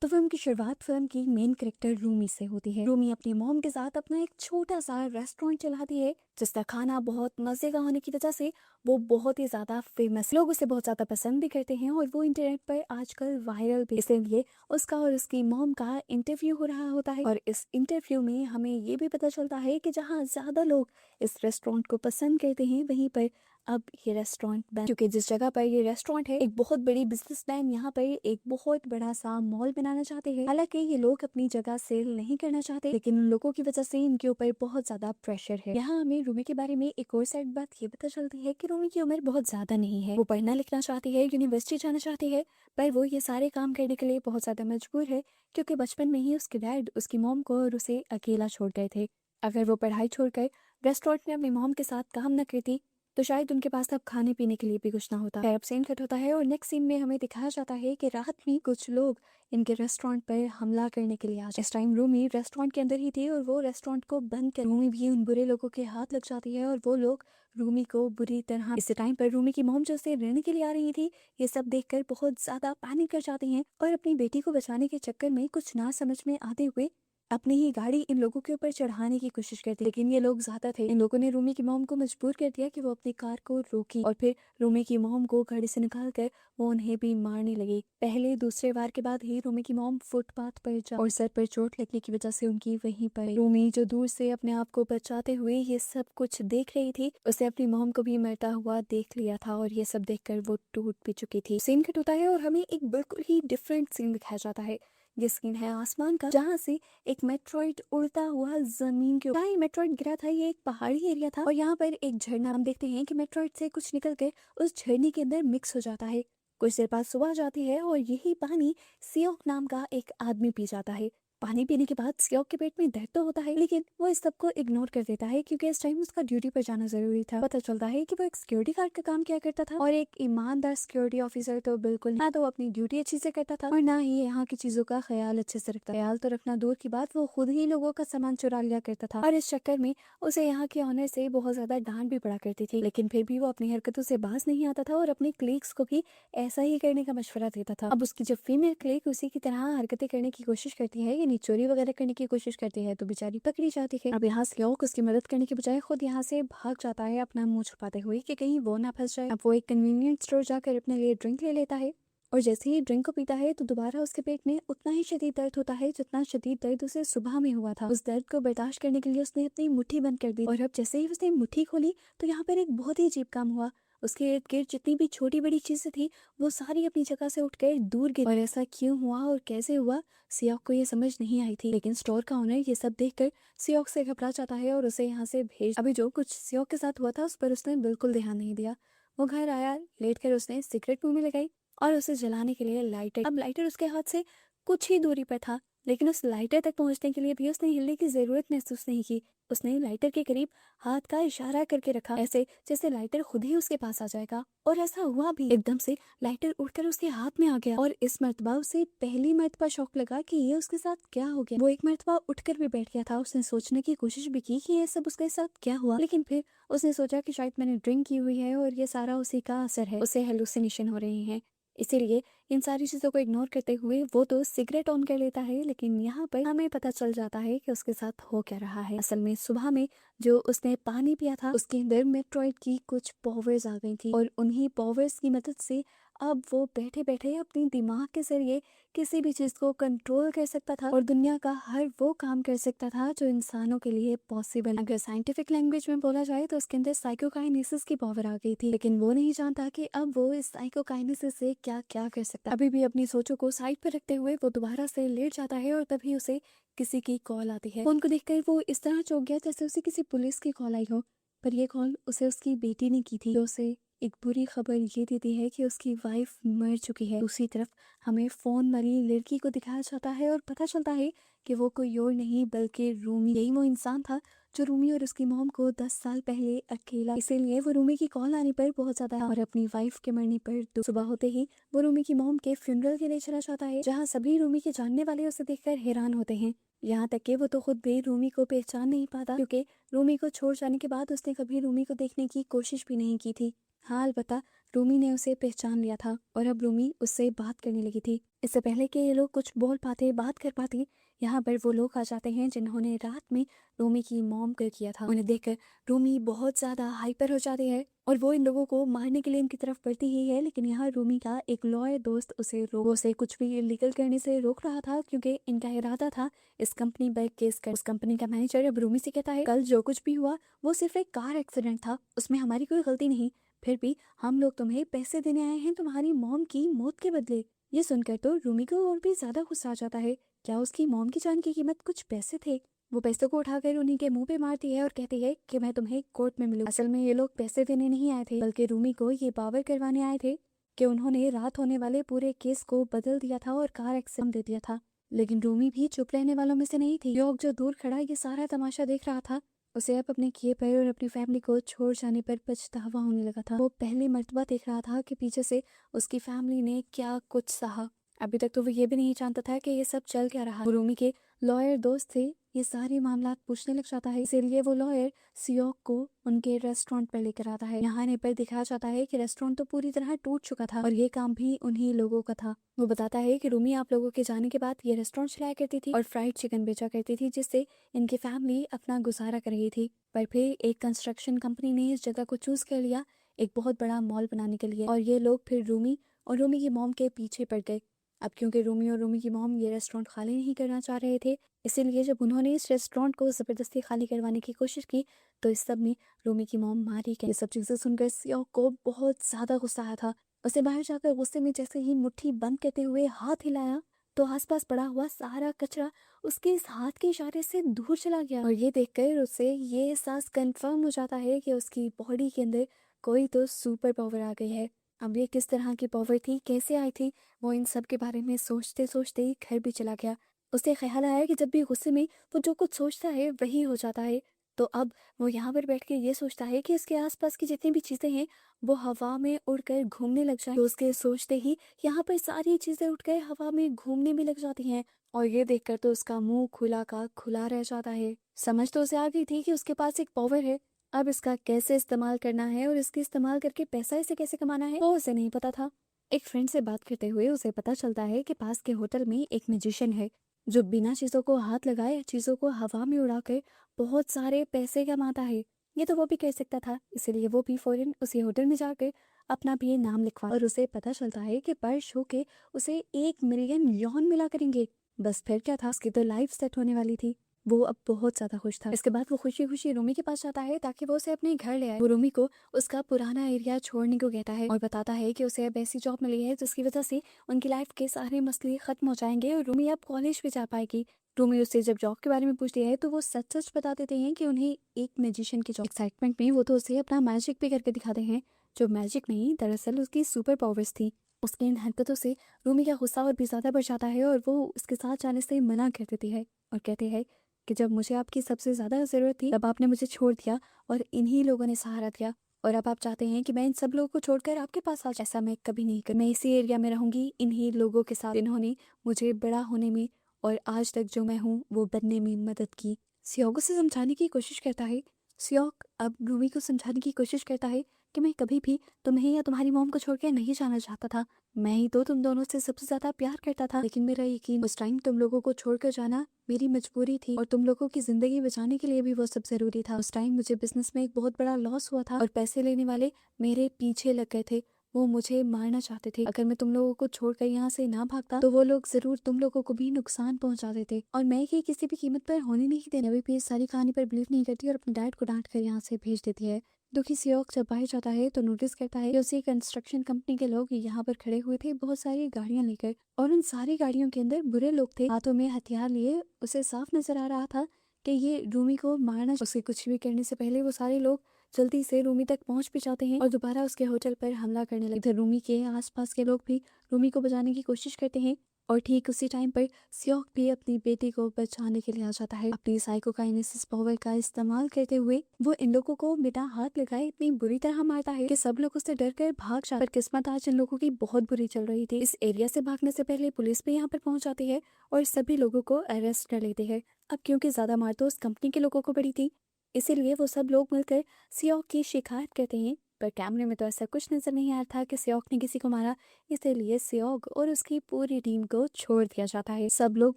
तो फिल्म की शुरुआत फिल्म की मेन कैरेक्टर रूमी से होती है। रूमी अपनी मॉम के साथ अपना एक छोटा सा रेस्टोरेंट चलाती है, जिसका खाना बहुत मजे का होने की वजह से वो बहुत ही ज्यादा फेमस, लोग उसे बहुत ज्यादा पसंद भी करते हैं और वो इंटरनेट पर आजकल वायरल भी। इसलिए उसका और उसकी मॉम का इंटरव्यू हो रहा होता है और इस इंटरव्यू में हमें ये भी पता चलता है कि जहाँ ज्यादा लोग इस रेस्टोरेंट को पसंद करते हैं वहीं पर अब ये रेस्टोरेंट बंद, क्योंकि जिस जगह पर ये रेस्टोरेंट है एक बहुत बड़ी बिजनेसमैन यहाँ पर एक बहुत बड़ा सा मॉल बनाना चाहते हैं। हालांकि ये लोग अपनी जगह सेल नहीं करना चाहते, लेकिन उन लोगों की वजह से इनके ऊपर बहुत ज्यादा प्रेशर है। यहाँ हमें रूमी के बारे में एक और साइड बात ये पता चलती है कि रूमी की उम्र बहुत ज्यादा नहीं है। वो पढ़ना लिखना चाहती है, यूनिवर्सिटी जाना चाहती है, पर वो ये सारे काम करने के लिए बहुत ज्यादा मजबूर है, क्योंकि बचपन में ही उसके डैड उसकी मॉम को और उसे अकेला छोड़ गए थे। अगर वो पढ़ाई छोड़कर रेस्टोरेंट में अपनी मॉम के साथ काम न करती तो शायद उनके पास अब खाने पीने के लिए भी कुछ ना होता। अब सीन कट होता है और नेक्स्ट सीन में हमें दिखाया जाता है कि रात में कुछ लोग इनके रेस्टोरेंट पर हमला करने के लिए आ जाते। इस टाइम रूमी रेस्टोरेंट के अंदर ही थी और वो रेस्टोरेंट को बंद कर रूमी भी उन बुरे लोगों के हाथ लग जाती है और वो लोग रूमी को बुरी तरह। इस टाइम पर रूमी की मॉम जो उसे रहने के लिए आ रही थी, ये सब देखकर बहुत ज्यादा पैनिक कर जाती हैं और अपनी बेटी को बचाने के चक्कर में कुछ ना समझ में आते हुए अपनी ही गाड़ी इन लोगों के ऊपर चढ़ाने की कोशिश करती, लेकिन ये लोग ज्यादा थे। इन लोगों ने रूमी की मॉम को मजबूर कर दिया कि वो अपनी कार को रोकी और फिर रूमी की मॉम को गाड़ी से निकाल कर वो उन्हें भी मारने लगी। पहले दूसरे वार के बाद ही रूमी की मॉम फुटपाथ पर जा और सर पर चोट लगने की वजह से उनकी वहीं पर। रूमी जो दूर से अपने आप को बचाते हुए ये सब कुछ देख रही थी, उसे अपनी मॉम को भी मरता हुआ देख लिया था और ये सब देखकर वो टूट भी चुकी थी। सीन कट होता है और हमें एक बिल्कुल ही डिफरेंट सीन दिखाया जाता है। ये सीन है आसमान का, जहाँ से एक मेट्रॉइड उड़ता हुआ जमीन के ऊपर। मेट्रॉइड गिरा था, ये एक पहाड़ी एरिया था और यहाँ पर एक झरना, हम देखते हैं कि मेट्रॉइड से कुछ निकल के उस झरने के अंदर मिक्स हो जाता है। कुछ देर बाद सुबह जाती है और यही पानी सियोक नाम का एक आदमी पी जाता है। पानी पीने के बाद सियोक के पेट में दर्द तो होता है, लेकिन वो इस सबको इग्नोर कर देता है क्योंकि इस टाइम उसका ड्यूटी पर जाना जरूरी था। पता चलता है कि वो एक सिक्योरिटी गार्ड का काम किया करता था और एक ईमानदार सिक्योरिटी ऑफिसर तो बिल्कुल ना तो अपनी ड्यूटी अच्छी से करता था और ना ही यहाँ की चीजों का ख्याल अच्छे से रखता। ख्याल तो रखना दूर की बात, वो खुद ही लोगों का सामान चुरा लिया करता था और इस चक्कर में उसे यहाँ के ऑनर से बहुत ज्यादा डांट भी पड़ा करती थी, लेकिन फिर भी वो अपनी हरकतों से बाज नहीं आता था और अपने क्लीग्स को भी ऐसा ही करने का मशवरा देता था। अब उसकी जब फीमेल क्लीग उसी की तरह हरकतें करने की कोशिश करती है, यानी चोरी वगैरह करने की कोशिश करती है, तो बेचारी पकड़ी जाती है। अब यहाँ सियोक उसकी मदद करने के बजाय खुद यहाँ से भाग जाता है, अपना मुंह छुपाते हुए कि कहीं वो ना फंस जाए। अब वो एक कन्वीनियंट स्टोर जाकर अपने लिए ड्रिंक ले लेता है और जैसे ही ड्रिंक को पीता है तो दोबारा उसके पेट में उतना ही शदीद दर्द होता है जितना शदीद दर्द उसे सुबह में हुआ था। उस दर्द को बर्दाश्त करने के लिए उसने अपनी मुट्ठी बंद कर दी और अब जैसे ही उसने मुट्ठी खोली तो यहाँ पर एक बहुत ही अजीब काम हुआ। उसके इर्द गिर्द जितनी भी छोटी बड़ी चीजें थी वो सारी अपनी जगह से उठकर दूर गिर। और ऐसा क्यों हुआ और कैसे हुआ सियोक को ये समझ नहीं आई थी, लेकिन स्टोर का ओनर ये सब देखकर सियोक से घबरा जाता है और उसे यहाँ से भेज। अभी जो कुछ सियोक के साथ हुआ था उस पर उसने बिल्कुल ध्यान नहीं दिया। वो घर आया, लेट कर उसने सिगरेट मुंह में लगाई और उसे जलाने के लिए लाइटर, अब लाइटर उसके हाथ से कुछ ही दूरी पर था, लेकिन उस लाइटर तक पहुंचने के लिए भी उसने हिलने की जरूरत महसूस नहीं की। उसने लाइटर के करीब हाथ का इशारा करके रखा, ऐसे जैसे लाइटर खुद ही उसके पास आ जाएगा, और ऐसा हुआ भी। एकदम से लाइटर उड़कर उसके हाथ में आ गया और इस मर्तबा उसे पहली मर्तबा शौक लगा कि ये उसके साथ क्या हो गया। वो एक मर्तबा उठकर भी बैठ गया था, उसने सोचने की कोशिश भी की कि ये सब उसके साथ क्या हुआ, लेकिन फिर उसने सोचा कि शायद मैंने ड्रिंक की हुई है और ये सारा उसी का असर है, उसे हेलुसिनेशन हो रही है। इसीलिए इन सारी चीजों को इग्नोर करते हुए वो तो सिगरेट ऑन कर लेता है, लेकिन यहाँ पर हमें पता चल जाता है कि उसके साथ हो क्या रहा है। असल में सुबह में जो उसने पानी पिया था उसके अंदर मेट्रॉइड की कुछ पावर्स आ गई थी और उन्हीं पावर्स की मदद से अब वो बैठे बैठे अपने दिमाग के जरिए किसी भी चीज को कंट्रोल कर सकता था और दुनिया का हर वो काम कर सकता था जो इंसानों के लिए पॉसिबल। अगर साइंटिफिक लैंग्वेज में बोला जाए तो उसके अंदर साइकोकाइनेसिस की पावर आ गई थी, लेकिन वो नहीं जानता कि अब वो इस साइकोकाइनेसिस से क्या क्या कर सकता। अभी भी अपनी सोचों को साइड पर रखते हुए वो दोबारा से लेट जाता है और तभी उसे किसी की कॉल आती है। फोन को देखकर वो इस तरह चौंक गया जैसे उसे किसी पुलिस की कॉल आई हो, पर यह कॉल उसे उसकी बेटी ने की थी, जो उसे एक बुरी खबर ये देती है कि उसकी वाइफ मर चुकी है। दूसरी तरफ हमें फोन मरी लड़की को दिखाया जाता है और पता चलता है कि वो कोई और नहीं बल्कि रूमी। यही वो इंसान था जो रूमी और उसकी मॉम को 10 साल पहले अकेला, इसीलिए वो रूमी की कॉल आने पर बहुत ज्यादा और अपनी वाइफ के मरने पर सुबह होते ही वो रूमी की मॉम के फ्यूनरल के लिए चला जाता है, जहाँ सभी रूमी के जानने वाले उसे देखकर हैरान होते हैं। यहाँ तक कि वो तो खुद भी रूमी को पहचान नहीं पाता, क्योंकि रूमी को छोड़ जाने के बाद उसने कभी रूमी को देखने की कोशिश भी नहीं की थी। हाँ, अलबत्ता रूमी ने उसे पहचान लिया था और अब रूमी उससे बात करने लगी थी। इससे पहले कि ये लोग कुछ बोल पाते, बात कर पाते, यहाँ पर वो लोग आ जाते हैं जिन्होंने रात में रूमी की मॉम को किया था। उन्हें देखकर रूमी बहुत ज्यादा हाइपर हो जाती है और वो इन लोगों को मारने के लिए इनकी तरफ बढ़ती ही है। लेकिन यहाँ रूमी का एक लॉयर दोस्त उसे कुछ भी इलीगल करने से रोक रहा था, क्योंकि इनका इरादा था इस कंपनी पर केस कर। उस कंपनी का मैनेजर अब रूमी से कहता है, कल जो कुछ भी हुआ वो सिर्फ एक कार एक्सीडेंट था, उसमें हमारी कोई गलती नहीं, फिर भी हम लोग तुम्हें पैसे देने आए हैं तुम्हारी मॉम की मौत के बदले। ये सुनकर तो रूमी को और भी ज्यादा गुस्सा आ जाता है। क्या उसकी मॉम की जान की कीमत कुछ पैसे थे? वो पैसों को उठाकर उन्हीं के मुंह पे मारती है और कहती है कि मैं तुम्हें कोर्ट में मिलूं। असल में ये लोग पैसे देने नहीं आए थे, बल्कि रूमी को ये पावर करवाने आए थे कि उन्होंने रात होने वाले पूरे केस को बदल दिया था और कार एक्सीडेंट दे दिया था। लेकिन रूमी भी चुप रहने वालों में से नहीं थी। योग जो दूर खड़ा ये सारा तमाशा देख रहा था, उसे अब अपने किए पर और अपनी फैमिली को छोड़ जाने पर पछतावा होने लगा था। वो पहली मर्तबा देख रहा था कि पीछे से उसकी फैमिली ने क्या कुछ सहा। अभी तक तो वो ये भी नहीं जानता था कि ये सब चल क्या रहा। वो रूमी के लॉयर दोस्त थे, ये सारे मामलात पूछने लग जाता है। इसीलिए वो लॉयर सियोक को उनके रेस्टोरेंट पर लेकर आता है। यहाँ आने पर दिखाया जाता है कि रेस्टोरेंट तो पूरी तरह टूट चुका था और ये काम भी उन्हीं लोगों का था। वो बताता है कि रूमी आप लोगों के जाने के बाद ये रेस्टोरेंट चलाया करती थी और फ्राइड चिकन बेचा करती थी, जिससे इनकी फैमिली अपना गुजारा कर रही थी। पर फिर एक कंस्ट्रक्शन कंपनी ने इस जगह को चूज कर लिया एक बहुत बड़ा मॉल बनाने के लिए, और ये लोग फिर रूमी और रूमी की मॉम के पीछे पड़ गए। अब क्योंकि रूमी और रूमी की मॉम ये रेस्टोरेंट खाली नहीं करना चाह रहे थे, इसीलिए जब उन्होंने इस रेस्टोरेंट को जबरदस्ती खाली करवाने की कोशिश की तो इस सब में रूमी की मॉम मारी गई। ये सब चीजें सुनकर सियोक को बहुत ज्यादा गुस्सा आया था। उसे बाहर जाकर गुस्से में जैसे ही मुट्ठी बंद करते हुए हाथ हिलाया तो आसपास पड़ा हुआ सारा कचरा उसके इस हाथ के इशारे से दूर चला गया। और ये देखकर उसे ये एहसास कंफर्म हो जाता है कि उसकी बॉडी के अंदर कोई तो सुपर पावर आ गई है। अब ये किस तरह की पावर थी, कैसे आई थी, वो इन सब के बारे में सोचते सोचते ही घर भी चला गया। उसे ख्याल आया कि जब भी गुस्से में वो जो कुछ सोचता है वही हो जाता है। तो अब वो यहाँ पर बैठ के ये सोचता है कि इसके आसपास की जितनी भी चीजें हैं वो हवा में उड़कर घूमने लग जाए। तो उसके सोचते ही यहाँ पर सारी चीजें उठकर हवा में घूमने भी लग जाती हैं। और ये देखकर तो उसका मुंह खुला का खुला रह जाता है। समझ तो उसे आ गई थी कि उसके पास एक पावर है, अब इसका कैसे इस्तेमाल करना है और इसके इस्तेमाल करके पैसा इसे कैसे कमाना है वो उसे नहीं पता था। एक फ्रेंड से बात करते हुए उसे पता चलता है कि पास के होटल में एक मैजिशियन है जो बिना चीजों को हाथ लगाए चीजों को हवा में उड़ाकर बहुत सारे पैसे कमाता है। ये तो वो भी कर सकता था, इसीलिए वो भी फौरन उसी होटल में जाकर अपना भी नाम लिखवा, और उसे पता चलता है कि पर शो के उसे 1 मिलियन यौन मिला करेंगे। बस फिर क्या था, उसकी तो लाइफ सेट होने वाली थी। वो अब बहुत ज्यादा खुश था। इसके बाद वो खुशी खुशी रूमी के पास जाता है ताकि वो उसे अपने घर ले आए। वो रूमी को उसका पुराना एरिया छोड़ने को कहता है और बताता है कि उसे अब ऐसी जॉब मिली है जिसकी वजह से उनकी लाइफ के सारे मसले खत्म हो जाएंगे और रूमी अब कॉलेज भी जा पाएगी। रूमी उससे जब जॉब के बारे में पूछती है तो वो सच सच बता देते हैं कि उन्हें एक मैजिशियन की जॉब। एक्साइटमेंट में वो तो उसे अपना मैजिक भी करके दिखाते हैं, जो मैजिक नहीं दरअसल उसकी सुपर पावर्स थी। उसकी इन हरकतों से रूमी का गुस्सा और भी ज्यादा बढ़ जाता है और वो उसके साथ जाने से मना कर देती है और कहते हैं कि जब मुझे आपकी सबसे ज्यादा जरूरत थी तब आपने मुझे छोड़ दिया और इन्हीं लोगों ने सहारा दिया, और अब आप चाहते हैं कि मैं इन सब लोगों को छोड़कर आपके पास आ जाऊं। ऐसा मैं कभी नहीं कर, मैं इसी एरिया में रहूंगी इन्हीं लोगों के साथ जिन्होंने मुझे बड़ा होने में और आज तक जो मैं हूँ वो बनने में मदद की। सियोक उसे समझाने की कोशिश करता है। सियोक अब रूमी को समझाने की कोशिश करता है कि मैं कभी भी तुम्हें या तुम्हारी मॉम को छोड़कर नहीं जाना चाहता था। मैं ही तो तुम दोनों से सबसे ज्यादा प्यार करता था, लेकिन मेरा यकीन उस टाइम तुम लोगों को छोड़कर जाना मेरी मजबूरी थी और तुम लोगों की जिंदगी बचाने के लिए भी वो सब जरूरी था। उस टाइम मुझे बिजनेस में एक बहुत बड़ा लॉस हुआ था और पैसे लेने वाले मेरे पीछे लग गए थे, वो मुझे मारना चाहते थे। अगर मैं तुम लोगों को छोड़कर यहाँ से ना भागता तो वो लोग जरूर तुम लोगों को भी नुकसान पहुंचा देते और मैं ये किसी भी कीमत पर होने नहीं देने। अभी भी इस सारी कहानी पर बिलीव नहीं करती और अपने डैड को डांट कर यहाँ से भेज देती है। दुखी सियोक जब बाहर जाता है तो नोटिस करता है कि उसी कंस्ट्रक्शन कंपनी के लोग यहाँ पर खड़े हुए थे बहुत सारी गाड़ियां लेकर, और उन सारी गाड़ियों के अंदर बुरे लोग थे हाथों में हथियार लिए। उसे साफ नजर आ रहा था कि ये रूमी को मारना, उसे कुछ भी करने से पहले वो सारे लोग जल्दी से रूमी तक पहुंच भी जाते हैं और दोबारा उसके होटल पर हमला करने लगते। रूमी के आसपास के लोग भी रूमी को बचाने की कोशिश करते हैं और ठीक उसी टाइम पर सियोक भी अपनी बेटी को बचाने के लिए आ जाता है। अपनी साइकोकाइनेसिस पावर का इस्तेमाल करते हुए वो इन लोगों को बिना हाथ लगाए इतनी बुरी तरह मारता है कि सब लोग उससे डर कर भाग जाते। पर किस्मत आज इन लोगों की बहुत बुरी चल रही थी। इस एरिया से भागने से पहले पुलिस भी यहाँ पर पहुंच जाती है और सभी लोगों को अरेस्ट कर लेते हैं। अब क्योंकि ज्यादा मार तो उस कंपनी के लोगों को पड़ी थी, इसीलिए वो सब लोग मिलकर सियोक की शिकायत करते हैं पर कैमरे में तो ऐसा कुछ नजर नहीं आ रहा था कि सियोक ने किसी को मारा, इसीलिए सियोक और उसकी पूरी टीम को छोड़ दिया जाता है। सब लोग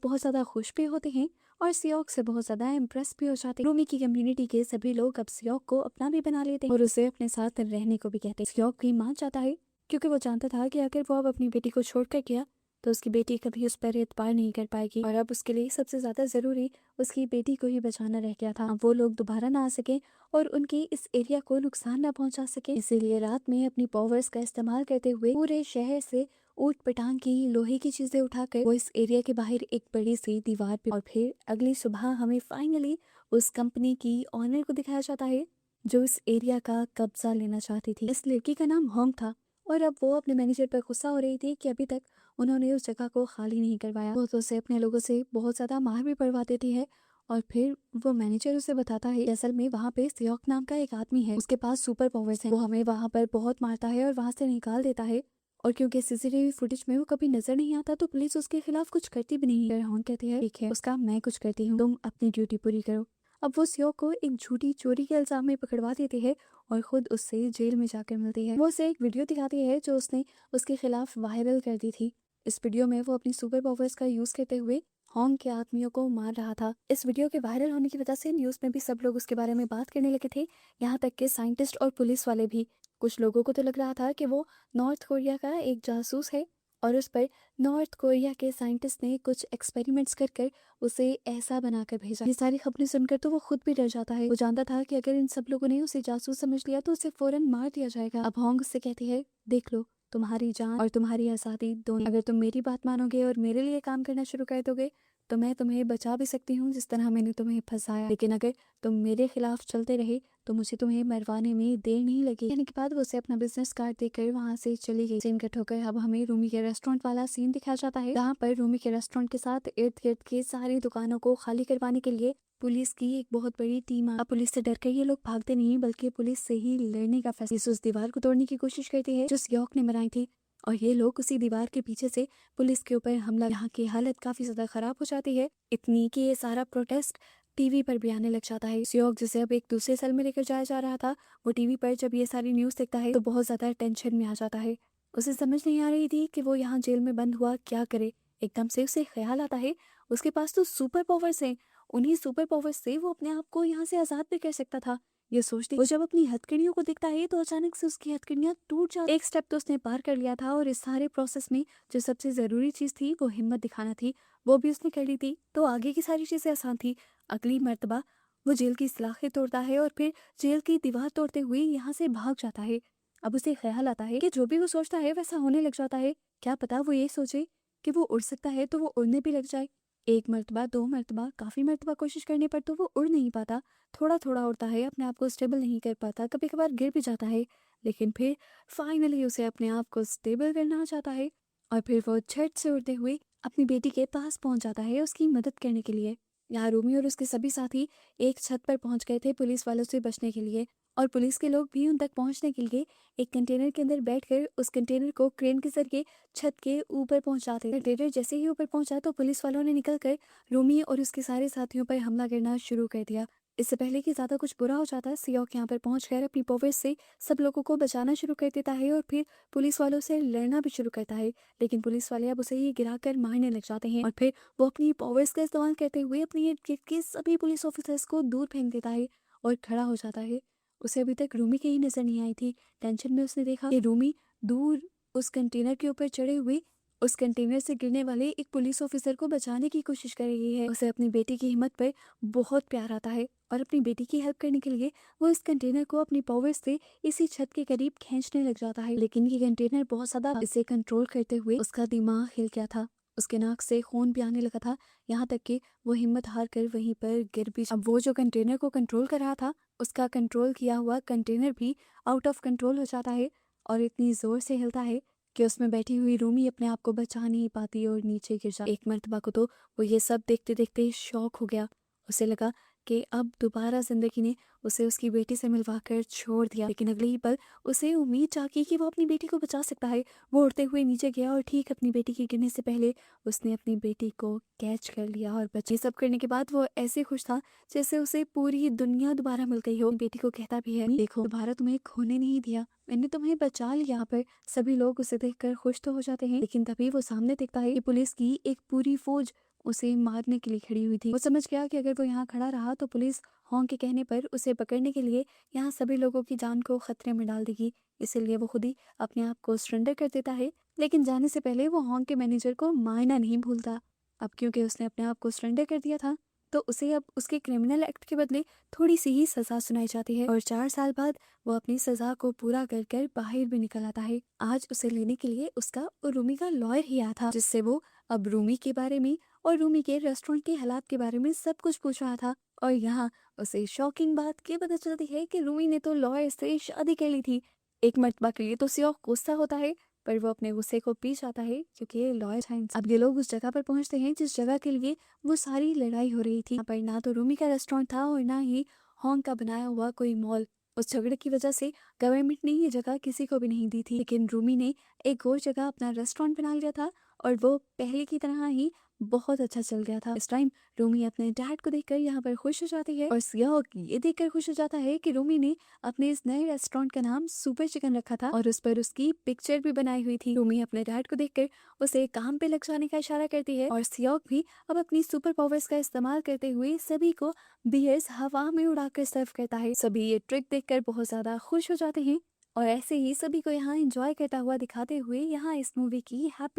बहुत ज्यादा खुश भी होते हैं और सियोक से बहुत ज्यादा इम्प्रेस भी हो जाते हैं। रूमी की कम्युनिटी के सभी लोग अब सियोक को अपना भी बना लेते हैं और उसे अपने साथ रहने को भी कहते हैं। सियोक भी मान जाता है क्योंकि वो जानता था कि अगर वो अब अपनी बेटी को छोड़कर गया तो उसकी बेटी कभी उस पर एतबार नहीं कर पाएगी और अब उसके लिए सबसे ज्यादा जरूरी उसकी बेटी को ही बचाना रह गया था। अब वो लोग दोबारा ना आ सके और उनकी इस एरिया को नुकसान ना पहुंचा सके, इसीलिए रात में अपनी पावर्स का इस्तेमाल करते हुए पूरे शहर से ऊट पटांग की लोहे की चीजें उठाकर वो इस एरिया के बाहर एक बड़ी सी दीवार पे, और फिर अगली सुबह हमें फाइनली उस कंपनी की ऑनर को दिखाया जाता है जो इस एरिया का कब्जा लेना चाहती थी। इस लड़की का नाम होंग था और अब वो अपने मैनेजर पर गुस्सा हो रही थी कि अभी तक उन्होंने उस जगह को खाली नहीं करवाया। वो तो उसे अपने लोगों से बहुत ज्यादा मार भी पड़वा देती है और फिर वो मैनेजर उसे बताता है कि असल में वहाँ पे सियोक नाम का एक आदमी है, उसके पास सुपर पावर्स हैं। वो हमें वहाँ पर बहुत मारता है और वहाँ से निकाल देता है और क्योंकि सीसीटीवी फुटेज में वो कभी नजर नहीं आता तो पुलिस उसके खिलाफ कुछ करती भी नहीं है। होंग कहती है ठीक है, उसका मैं कुछ करती हूँ, तुम अपनी ड्यूटी पूरी करो। अब वो सियोक को एक झूठी चोरी के इल्जाम में पकड़वा देती है और खुद उससे जेल में जाकर मिलती है। वो उसे एक वीडियो दिखाती है जो उसने उसके खिलाफ वायरल कर दी थी। इस वीडियो में वो अपनी सुपर पावर्स का यूज करते हुए होंग के आदमियों को मार रहा था। इस वीडियो के वायरल होने की वजह से न्यूज में भी सब लोग उसके बारे में बात करने लगे थे, यहाँ तक के साइंटिस्ट और पुलिस वाले भी। कुछ लोगों को तो लग रहा था कि वो नॉर्थ कोरिया का एक जासूस है और उस पर नॉर्थ कोरिया के साइंटिस्ट ने कुछ एक्सपेरिमेंट्स कर कर उसे ऐसा बनाकर भेजा। ये सारी खबरें सुनकर तो वो खुद भी डर जाता है। वो जानता था कि अगर इन सब लोगों ने उसे जासूस समझ लिया तो उसे फौरन मार दिया जाएगा। अब होंग उससे कहती है देख लो, तुम्हारी जान और तुम्हारी आज़ादी दोनों, अगर तुम मेरी बात मानोगे और मेरे लिए काम करना शुरू कर दोगे तो मैं तुम्हें बचा भी सकती हूँ जिस तरह मैंने तुम्हें फंसाया, लेकिन अगर तुम मेरे खिलाफ चलते रहे तो मुझे तुम्हें मरवाने में देर नहीं लगी। कहने के बाद वो उसे अपना बिजनेस कार्ड देकर वहाँ से चली गई। सीन कट होकर अब हमें रूमी के रेस्टोरेंट वाला सीन दिखाया जाता है जहाँ पर रूमी के रेस्टोरेंट के साथ इर्द गिर्द की सारी दुकानों को खाली करवाने के लिए पुलिस की एक बहुत बड़ी टीम आ। पुलिस से डरकर ये लोग भागते नहीं बल्कि पुलिस से ही लड़ने का फैसला, उस दीवार को तोड़ने की कोशिश करती है जो सियोक ने बनाई थी और ये लोग उसी दीवार के पीछे से पुलिस के ऊपर हमला। यहाँ की हालत काफी ज्यादा खराब हो जाती है, इतनी कि ये सारा प्रोटेस्ट टीवी पर भी आने लग जाता है। सियोक जिसे अब एक दूसरे सेल में लेकर जाया जा रहा था वो टीवी पर जब ये सारी न्यूज देखता है तो बहुत ज्यादा टेंशन में आ जाता है। उसे समझ नहीं आ रही थी कि वो यहाँ जेल में बंद हुआ क्या करे। एकदम से उसे ख्याल आता है उसके पास तो सुपर पावर्स हैं, उन्हीं सुपर पावर्स से वो अपने आप को यहाँ से आजाद भी कर सकता था। ये सोचती वो जब अपनी हथकड़ियों को देखता है तो अचानक से उसकी हथकड़ियां टूट जाती। एक स्टेप तो उसने पार कर लिया था और इस सारे प्रोसेस में जो सबसे जरूरी चीज थी वो हिम्मत दिखाना थी, वो भी उसने कर ली थी, तो आगे की सारी चीजें आसान थी। अगली मर्तबा वो जेल की सलाखें तोड़ता है और फिर जेल की दीवार तोड़ते हुए यहाँ से भाग जाता है। अब उसे ख्याल आता है कि जो भी वो सोचता है वैसा होने लग जाता है। क्या पता वो ये सोचे कि वो उड़ सकता है तो वो उड़ने भी लग जाए। एक मर्तबा, दो मर्तबा, काफी मर्तबा कोशिश करने पर तो वो उड़ नहीं पाता, थोड़ा थोड़ा उड़ता है, अपने आप को स्टेबल नहीं कर पाता, कभी कभार गिर भी जाता है, लेकिन फिर फाइनली उसे अपने आप को स्टेबल करना चाहता है और फिर वो झट से उड़ते हुए अपनी बेटी के पास पहुंच जाता है उसकी मदद करने के लिए। यहाँ रूमी और उसके सभी साथी एक छत पर पहुंच गए थे पुलिस वालों से बचने के लिए और पुलिस के लोग भी उन तक पहुंचने के लिए एक कंटेनर के अंदर बैठकर उस कंटेनर को क्रेन के जरिए छत के ऊपर पहुंचाते। कंटेनर जैसे ही ऊपर पहुंचा तो पुलिस वालों ने निकलकर रूमी और उसके सारे साथियों पर हमला करना शुरू कर दिया। इससे पहले कि ज्यादा कुछ बुरा हो जाता सियोक यहाँ पर पहुंचकर अपनी पावर्स से सब लोगों को बचाना शुरू कर देता है और फिर पुलिस वालों से लड़ना भी शुरू करता है, लेकिन पुलिस वाले अब उसे ही गिराकर मारने लग जाते हैं और फिर वो अपनी पावर्स का इस्तेमाल करते हुए अपनी इर्द गिर्द के सभी पुलिस ऑफिसर्स को दूर फेंक देता है और खड़ा हो जाता है। उसे अभी तक रूमी कहीं नजर नहीं आई थी। टेंशन में उसने देखा कि रूमी दूर उस कंटेनर के ऊपर चढ़े हुए उस कंटेनर से गिरने वाले एक पुलिस ऑफिसर को बचाने की कोशिश कर रही है। उसे अपनी बेटी की हिम्मत पर बहुत प्यार आता है और अपनी बेटी की हेल्प करने के लिए वो इस कंटेनर को अपनी पावर्स से इसी छत के करीब खींचने लग जाता है, लेकिन ये कंटेनर बहुत ज्यादा इसे कंट्रोल करते हुए उसका दिमाग हिल गया था, उसके नाक से खून भी आने लगा था, यहाँ तक कि वो हिम्मत हार कर वहीं पर गिर भी। अब वो जो कंटेनर को कंट्रोल कर रहा था उसका कंट्रोल किया हुआ कंटेनर भी आउट ऑफ कंट्रोल हो जाता है और इतनी जोर से हिलता है कि उसमें बैठी हुई रूमी अपने आप को बचा नहीं पाती और नीचे गिर जाती। एक मर्तबा को तो वो ये सब देखते देखते शॉक हो गया। उसे लगा कि अब दोबारा जिंदगी ने उसे उसकी बेटी से मिलवाकर छोड़ दिया, लेकिन अगले ही पल उसे उम्मीद जागी कि वो अपनी बेटी को बचा सकता है। वो उड़ते हुए नीचे गया और ठीक अपनी बेटी के गिरने से पहले उसने अपनी बेटी को कैच कर लिया और बच। ये सब करने के बाद वो ऐसे खुश था जैसे उसे पूरी दुनिया दोबारा मिल गई हो। बेटी को कहता भी है, देखो दोबारा तुम्हें खोने नहीं दिया, मैंने तुम्हें बचा लिया। यहाँ पर सभी लोग उसे देखकर खुश तो हो जाते हैं, लेकिन तभी वो सामने देखता है कि पुलिस की एक पूरी फौज उसे मारने के लिए खड़ी हुई थी। वो समझ गया कि अगर वो यहाँ खड़ा रहा तो पुलिस हॉन्ग के कहने पर उसे पकड़ने के लिए यहाँ सभी लोगों की जान को खतरे में डाल देगी। इसीलिए वो खुद ही अपने आप को सरेंडर कर देता है, लेकिन जाने से पहले वो हॉन्ग के मैनेजर को मारना नहीं भूलता। अब क्योंकि उसने अपने आप को सरेंडर कर दिया था तो उसे अब उसके क्रिमिनल एक्ट के बदले थोड़ी सी ही सजा सुनाई जाती है और 4 साल बाद वो अपनी सजा को पूरा कर कर बाहर भी निकल आता है। आज उसे लेने के लिए उसका और रूमी का लॉयर ही आया था, जिससे वो अब रूमी के बारे में और रूमी के रेस्टोरेंट के हालात के बारे में सब कुछ पूछ रहा था। और यहाँ उसे शॉकिंग बात ये पता चलती है कि रूमी ने तो लॉयर से शादी कर ली थी। एक मर्तबा के लिए तो सियोक गुस्सा होता है, पर वो अपने गुस्से को पी जाता है क्योंकि ये लॉयर है। अब ये लोग उस जगह पर पहुंचते हैं जिस जगह के लिए वो सारी लड़ाई हो रही थी। यहाँ पर ना तो रूमी का रेस्टोरेंट था और ना ही हॉन्ग का बनाया हुआ कोई मॉल। उस झगड़े की वजह से गवर्नमेंट ने ये जगह किसी को भी नहीं दी थी, लेकिन रूमी ने एक और जगह अपना रेस्टोरेंट बना लिया था और वो पहले की तरह ही बहुत अच्छा चल गया था। इस टाइम रूमी अपने डैड को देखकर यहाँ पर खुश हो जाती है और सियोक ये देखकर खुश हो जाता है कि रूमी ने अपने इस नए रेस्टोरेंट का नाम सुपर चिकन रखा था और उस पर उसकी पिक्चर भी बनाई हुई थी। रूमी अपने डैड को देखकर उसे काम पे लग जाने का इशारा करती है और सियोक भी अब अपनी सुपर पावर्स का इस्तेमाल करते हुए सभी को बियर्स हवा में उड़ाकर सर्व करता है। सभी ये ट्रिक देखकर बहुत ज्यादा खुश हो जाते हैं और ऐसे ही सभी को यहाँ एंजॉय करता हुआ दिखाते हुए यहाँ इस मूवी की हैप्पी